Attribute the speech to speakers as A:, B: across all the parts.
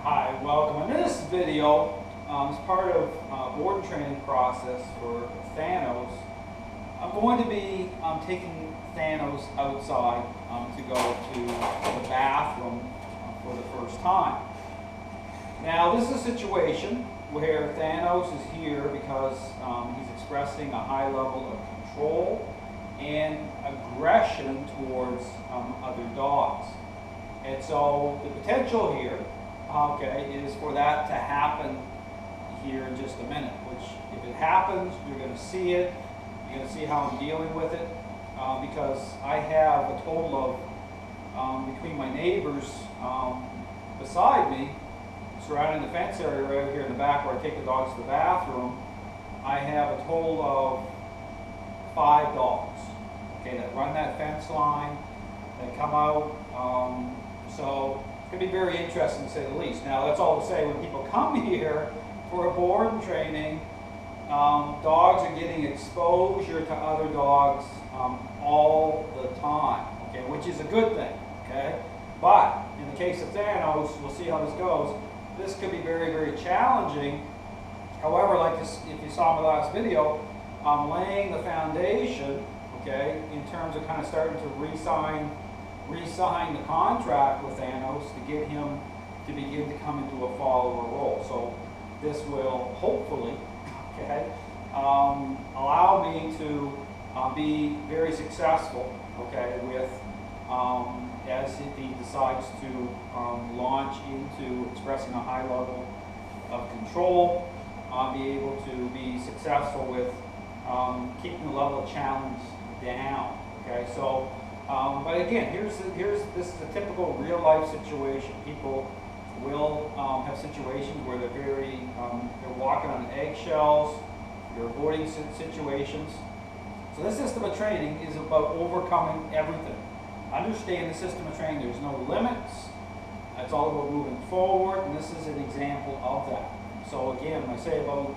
A: Hi, welcome. In this video, as part of board training process for Thanos, I'm going to be taking Thanos outside to go to the bathroom for the first time. Now, this is a situation where Thanos is here because he's expressing a high level of control and aggression towards other dogs. And so the potential here, is for that to happen here in just a minute, which if it happens, you're going to see it. You're going to see how I'm dealing with it because I have a total of, between my neighbors beside me, surrounding the fence area right here in the back where I take the dogs to the bathroom, I have a total of 5 dogs, that run that fence line, that come out. So it's going to be very interesting to say the least. Now, that's all to say, when people come here for a board training, dogs are getting exposure to other dogs all the time, which is a good thing, But in the case of Thanos, we'll see how this goes. This could be very, very challenging. However, like this, if you saw my last video, I'm laying the foundation, in terms of kind of starting to re-sign the contract with Thanos to get him to begin to come into a follower role. So this will hopefully, allow me to be very successful, with as he decides to launch into expressing a high level of control, be able to be successful with keeping the level of challenge down. So, but again, this is a typical real life situation. People will have situations where they're walking on eggshells, they're avoiding situations. So this system of training is about overcoming everything. Understand the system of training, there's no limits. It's all about moving forward, and this is an example of that. So again, when I say about,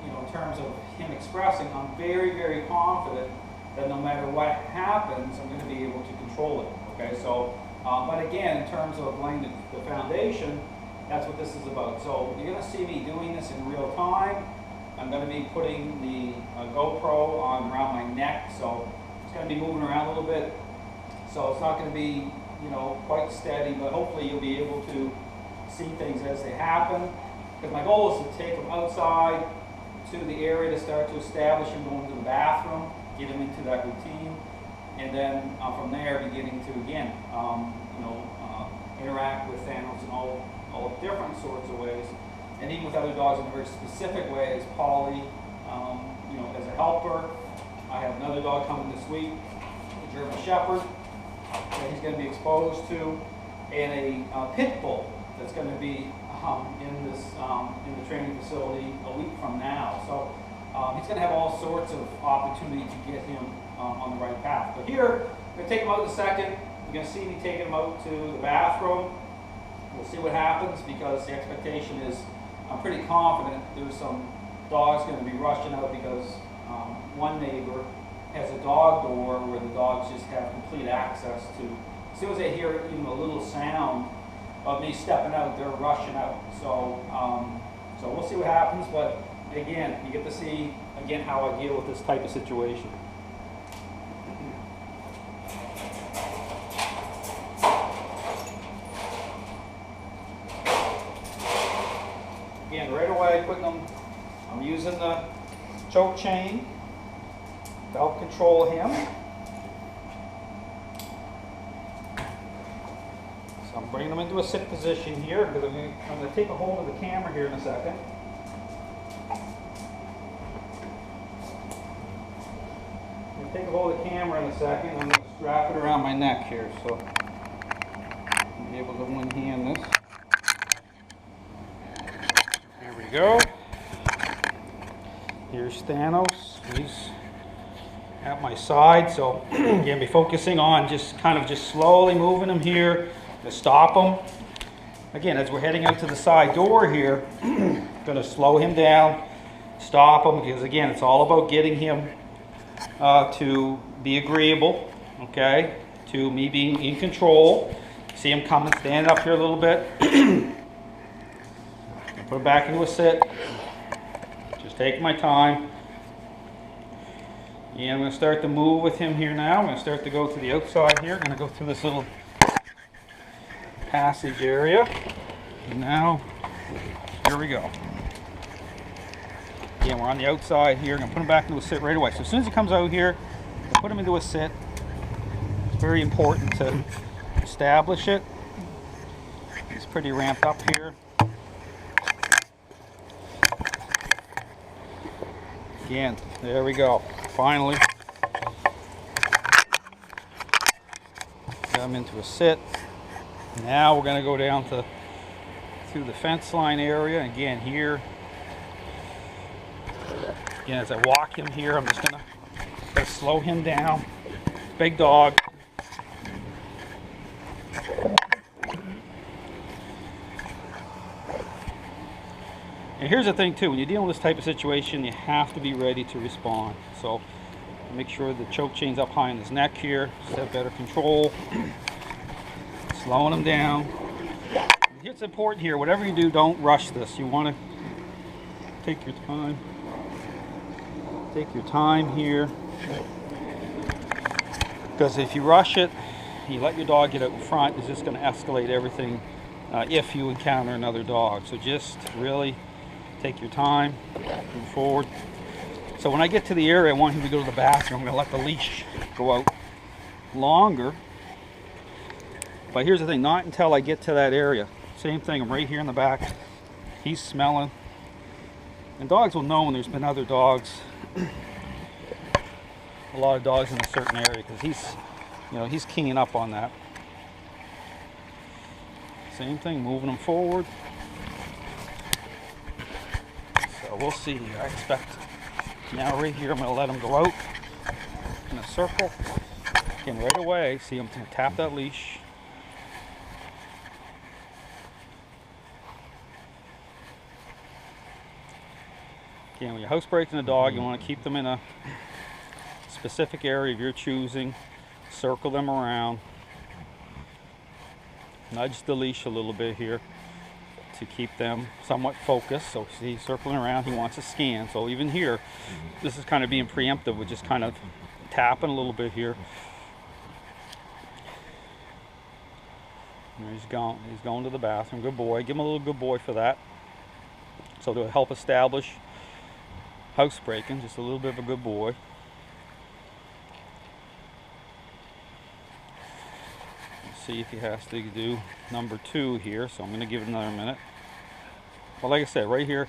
A: in terms of him expressing, I'm very, very confident that no matter what happens, I'm going to be able to control it. So, but again, in terms of laying the foundation, that's what this is about. So you're going to see me doing this in real time. I'm going to be putting the GoPro on around my neck, so it's going to be moving around a little bit. So it's not going to be, quite steady, but hopefully you'll be able to see things as they happen. Because my goal is to take them outside to the area to start to establish him going to the bathroom, get him into that routine, and then from there beginning to again, interact with Thanos in all different sorts of ways, and even with other dogs in a very specific way, as Polly, as a helper. I have another dog coming this week, a German Shepherd, that he's going to be exposed to, and a pit bull that's going to be in the training facility a week from now. So he's going to have all sorts of opportunity to get him on the right path. But here, I'm going to take him out in a second. You're going to see me taking him out to the bathroom. We'll see what happens, because the expectation is, I'm pretty confident there's some dogs going to be rushing out, because one neighbor has a dog door where the dogs just have complete access to. As soon as they hear even a little sound of me stepping out, they're rushing out. So, so we'll see what happens. But again, you get to see again how I deal with this type of situation. Again, right away, I'm using the choke chain to help control him. So I'm bringing him into a sit position here, because I'm going to take a hold of the camera here in a second. I'm going to take a hold of the camera in a second. I'm going to strap it around my neck here, so I'll be able to one-hand this. There we go. Here's Thanos. He's at my side, so again, be focusing on just slowly moving him here to stop him. Again, as we're heading out to the side door here, going to slow him down, stop him, because again, it's all about getting him to be agreeable, to me being in control. See him coming, stand up here a little bit. Put him back into a sit. Just take my time. And I'm going to start to move with him here now. I'm going to start to go to the outside here. I'm going to go through this little passage area. And now, here we go. Again, we're on the outside here. I'm going to put him back into a sit right away. So as soon as he comes out here, I'll put him into a sit. It's very important to establish it. He's pretty ramped up here. Again, there we go. Finally, got him into a sit. Now we're going to go down to the fence line area. Again, here. Again, as I walk him here, I'm just going to slow him down. Big dog. And here's the thing too, when you're dealing with this type of situation, you have to be ready to respond. So make sure the choke chain's up high in his neck here, so have better control. Slowing him down. It's important here, whatever you do, don't rush this. You want to take your time. Take your time here. Because if you rush it, you let your dog get out in front, it's just going to escalate everything if you encounter another dog. So just really take your time, move forward. So when I get to the area I want him to go to the bathroom, I'm going to let the leash go out longer. But here's the thing, not until I get to that area. Same thing, I'm right here in the back. He's smelling. And dogs will know when there's been other dogs. A lot of dogs in a certain area because he's keying up on that. Same thing, moving him forward. So we'll see here. I expect now right here I'm going to let him go out in a circle. Again, right away, see him tap that leash. Again, when you're housebreaking a dog, you want to keep them in a specific area of your choosing. Circle them around. Nudge the leash a little bit here to keep them somewhat focused. So see, he's circling around, he wants a scan. So even here, this is kind of being preemptive with just kind of tapping a little bit here. And he's going to the bathroom. Good boy. Give him a little good boy for that. So to help establish housebreaking, just a little bit of a good boy. Let's see if he has to do number 2 here, so I'm going to give it another minute. Well, like I said, right here,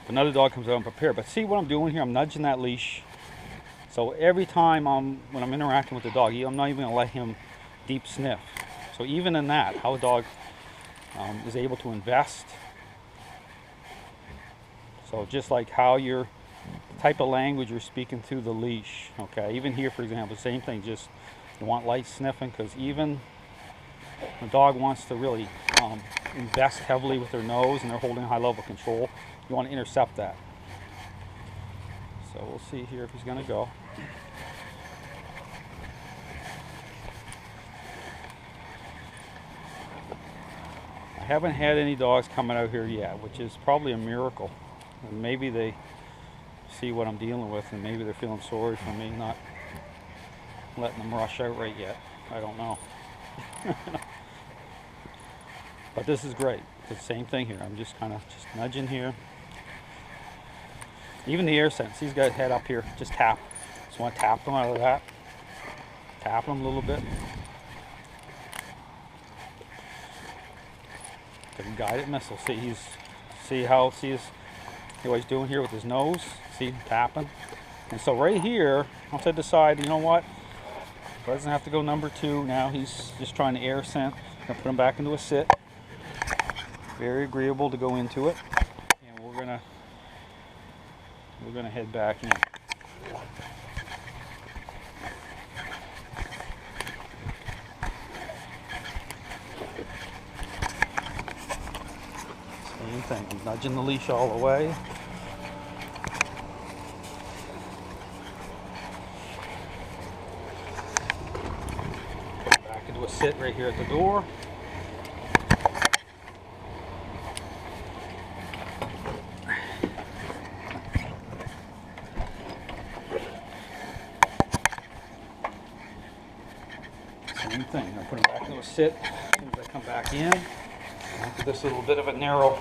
A: if another dog comes out, I'm prepared. But see what I'm doing here? I'm nudging that leash. So every time when I'm interacting with the dog, I'm not even going to let him deep sniff. So even in that, how a dog is able to invest. So just like how the type of language you're speaking through the leash, okay? Even here, for example, same thing, just you want light sniffing, because even a dog wants to really invest heavily with their nose and they're holding a high level of control, you want to intercept that. So we'll see here if he's going to go. I haven't had any dogs coming out here yet, which is probably a miracle. And maybe they see what I'm dealing with and maybe they're feeling sorry for me not letting them rush out right yet. I don't know. But this is great. It's the same thing here. I'm just kind of nudging here. Even the air sense. He's got his head up here. Just tap. Just want to tap him out of that. Tap him a little bit. Guided missile. See what he's doing here with his nose. See, tapping. And so right here, once I decide, you know what, doesn't have to go number 2. Now he's just trying to air scent. I'm gonna put him back into a sit. Very agreeable to go into it. And we're gonna head back in. Same thing. I'm nudging the leash all the way. Back into a sit right here at the door. put him back into a sit as soon as I come back in. Into this little bit of a narrow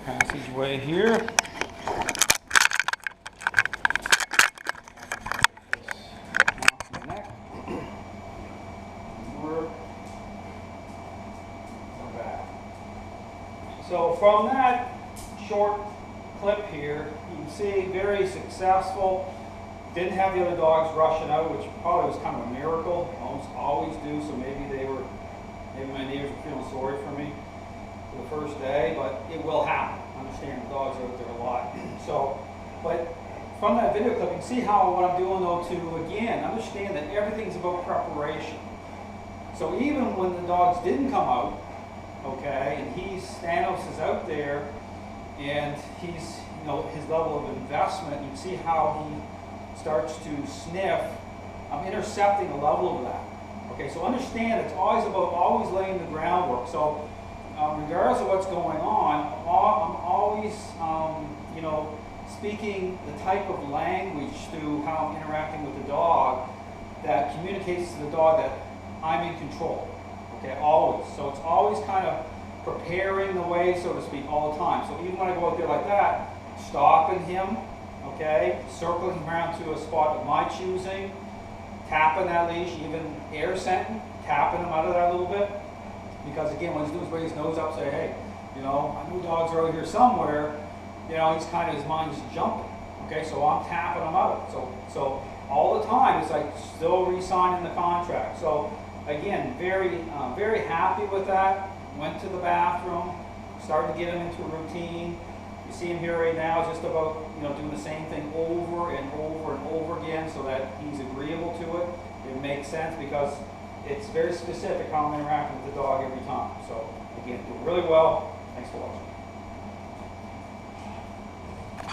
A: passageway here. So from that short clip here, you can see very successful. Didn't have the other dogs rushing out, which probably was kind of a miracle. Almost always do, so maybe my neighbors were feeling sorry for me for the first day, but it will happen. Understand the dogs are out there a lot. So, but from that video clip, you can see how what I'm doing though to, again, understand that everything's about preparation. So even when the dogs didn't come out, okay, and Thanos is out there, and he's, his level of investment, you can see how he starts to sniff. I'm intercepting the level of that. Okay, so understand it's always about laying the groundwork. So regardless of what's going on, I'm always, speaking the type of language through how I'm interacting with the dog that communicates to the dog that I'm in control. Okay, always. So it's always kind of preparing the way, so to speak, all the time. So even when I go out there like that, stopping him, okay, circling him around to a spot of my choosing, tapping that leash, even air scenting, tapping him out of that a little bit. Because again, when he's doing is raise his nose up, say, hey, I know dogs are out here somewhere, he's kind of, his mind's jumping. Okay, so I'm tapping him out. So all the time, it's like still re-signing the contract. So again, very happy with that. Went to the bathroom, started to get him into a routine. You see him here right now, just about doing the same thing over and over and over again, so that he's agreeable to it. It makes sense because it's very specific how I'm interacting with the dog every time. So again, doing really well. Thanks for watching.